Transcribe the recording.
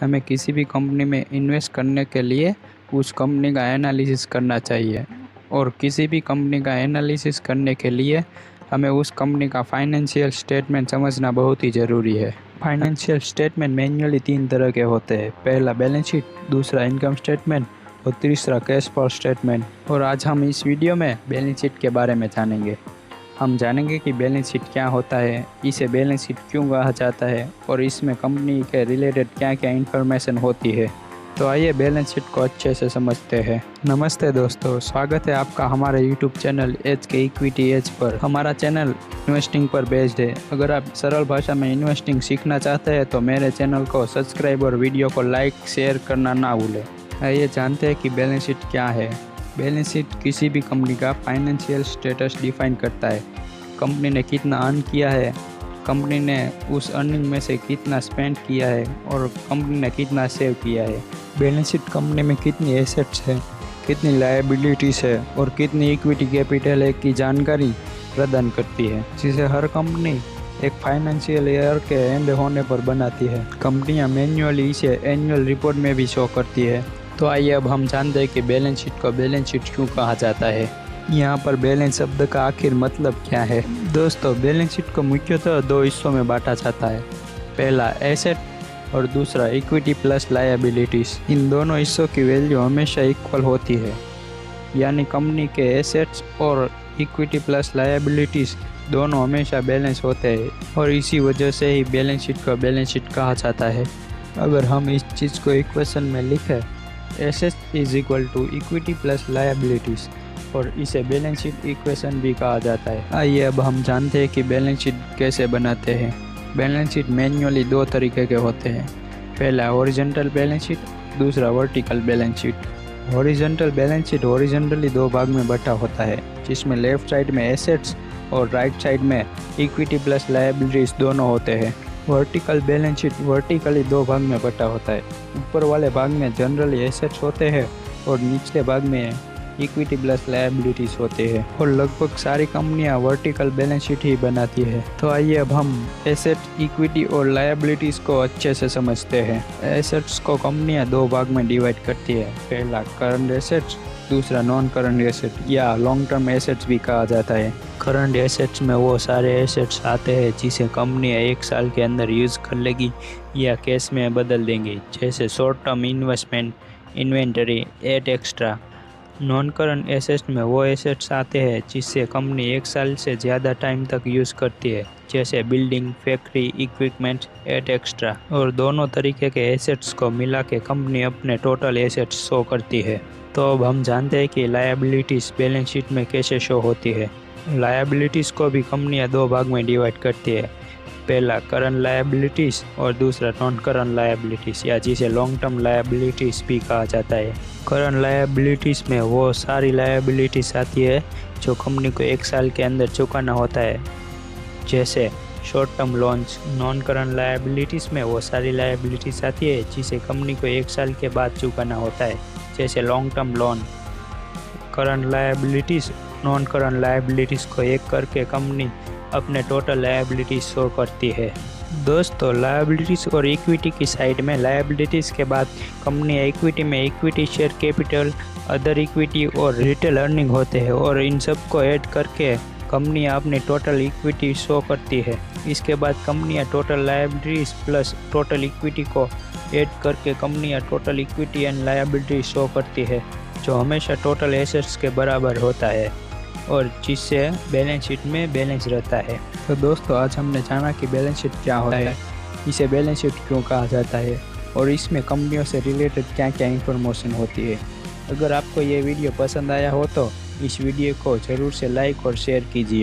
हमें किसी भी कंपनी में इन्वेस्ट करने के लिए उस कंपनी का एनालिसिस करना चाहिए और किसी भी कंपनी का एनालिसिस करने के लिए हमें उस कंपनी का फाइनेंशियल स्टेटमेंट समझना बहुत ही ज़रूरी है। फाइनेंशियल स्टेटमेंट मैन्युअली 3 तरह के होते हैं। पहला बैलेंस शीट, दूसरा इनकम स्टेटमेंट और तीसरा कैश फ्लो स्टेटमेंट। और आज हम इस वीडियो में बैलेंस शीट के बारे में जानेंगे। हम जानेंगे कि बैलेंस शीट क्या होता है, इसे बैलेंस शीट क्यों कहा जाता है और इसमें कंपनी के रिलेटेड क्या क्या इन्फॉर्मेशन होती है। तो आइए बैलेंस शीट को अच्छे से समझते हैं। नमस्ते दोस्तों, स्वागत है आपका हमारे यूट्यूब चैनल एज के इक्विटी एज पर। हमारा चैनल इन्वेस्टिंग पर बेस्ड है। अगर आप सरल भाषा में इन्वेस्टिंग सीखना चाहते हैं तो मेरे चैनल को सब्सक्राइब और वीडियो को लाइक शेयर करना ना भूलें। आइए जानते हैं कि बैलेंस शीट क्या है। बैलेंस शीट किसी भी कंपनी का फाइनेंशियल स्टेटस डिफाइन करता है। कंपनी ने कितना अर्न किया है, कंपनी ने उस अर्निंग में से कितना स्पेंड किया है और कंपनी ने कितना सेव किया है। बैलेंस शीट कंपनी में कितनी एसेट्स है, कितनी लायबिलिटीज़ है और कितनी इक्विटी कैपिटल है की जानकारी प्रदान करती है, जिसे हर कंपनी एक फाइनेंशियल ईयर के एंड होने पर बनाती है। कंपनियां मैन्युअली इसे एनुअल रिपोर्ट में भी शो करती है। तो आइए अब हम जानते हैं कि बैलेंस शीट को बैलेंस शीट क्यों कहा जाता है। यहाँ पर बैलेंस शब्द का आखिर मतलब क्या है। दोस्तों, बैलेंस शीट को मुख्यतः 2 हिस्सों में बांटा जाता है। पहला एसेट और दूसरा इक्विटी प्लस लायबिलिटीज़। इन दोनों हिस्सों की वैल्यू हमेशा इक्वल होती है, यानी कंपनी के एसेट्स और इक्विटी प्लस लायबिलिटीज़ दोनों हमेशा बैलेंस होते हैं और इसी वजह से ही बैलेंस शीट को बैलेंस शीट कहा जाता है। अगर हम इस चीज़ को इक्वेशन में लिखें, asset is equal to equity plus liabilities, और इसे बैलेंस शीट इक्वेशन भी कहा जाता है। आइए अब हम जानते हैं कि बैलेंस शीट कैसे बनाते हैं। बैलेंस शीट मैन्युअली 2 तरीके के होते हैं। पहला हॉरिजॉन्टल बैलेंस शीट, दूसरा vertical balance sheet. Horizontal balance sheet horizontally 2 भाग में बटा होता है, जिसमें लेफ्ट साइड में एसेट्स और राइट साइड में इक्विटी प्लस लायबिलिटीज़ दोनों होते हैं। वर्टिकल बैलेंस शीट वर्टिकली 2 भाग में बटा होता है। ऊपर वाले भाग में जनरली एसेट्स होते हैं और निचले भाग में इक्विटी प्लस लायबिलिटीज़ होते हैं, और लगभग सारी कंपनियां वर्टिकल बैलेंस शीट ही बनाती है। तो आइए अब हम एसेट, इक्विटी और लायबिलिटीज़ को अच्छे से समझते हैं। एसेट्स को कंपनियां 2 भाग में डिवाइड करती है। पहला करंट एसेट्स, दूसरा नॉन करंट एसेट या लॉन्ग टर्म एसेट्स भी कहा जाता है। करंट एसेट्स में वो सारे एसेट्स आते हैं जिसे कंपनी 1 साल के अंदर यूज़ कर लेगी या कैश में बदल देंगी, जैसे short term investment, inventory, etcetera. Non current assets में वो एसेट्स आते हैं जिससे कंपनी 1 साल से ज़्यादा टाइम तक यूज़ करती है, जैसे building, factory, equipment, etcetera. और दोनों तरीके के एसेट्स को मिला के कंपनी अपने टोटल एसेट्स शो करती है। तो अब हम जानते हैं कि लायबिलिटीज़ बैलेंस शीट में कैसे शो होती है। लायबिलिटीज़ को भी कंपनियां 2 भाग में डिवाइड करती है। पहला करंट लायबिलिटीज़ और दूसरा नॉन करंट लायबिलिटीज़, या जिसे लॉन्ग टर्म लायबिलिटीज़ भी कहा जाता है। करंट लायबिलिटीज़ में वो सारी लायबिलिटीज़ आती है जो कंपनी को 1 साल के अंदर चुकाना होता है, जैसे short term loans. Non current liabilities में वो सारी लायबिलिटीज़ आती है जिसे कंपनी को 1 साल के बाद चुकाना होता है, जैसे long term loan. Current liabilities, non current liabilities को एक करके कंपनी अपने टोटल लायबिलिटीज़ शो करती है। दोस्तों, लायबिलिटीज़ और इक्विटी की साइड में लायबिलिटीज़ के बाद कंपनी इक्विटी में equity, share capital, other equity और रिटेल अर्निंग होते हैं, और इन सब को ऐड करके कंपनियां अपनी टोटल इक्विटी शो करती है। इसके बाद कंपनियां total liabilities plus total equity को ऐड करके कंपनियां total equity and liability show करती है, जो हमेशा टोटल एसेट्स के बराबर होता है और जिससे बैलेंस शीट में बैलेंस रहता है। तो दोस्तों, आज हमने जाना कि बैलेंस शीट क्या होता है, इसे बैलेंस शीट क्यों कहा जाता है और इसमें कंपनियों से रिलेटेड क्या क्या इन्फॉर्मेशन होती है। अगर आपको ये वीडियो पसंद आया हो तो इस वीडियो को ज़रूर से लाइक और शेयर कीजिए।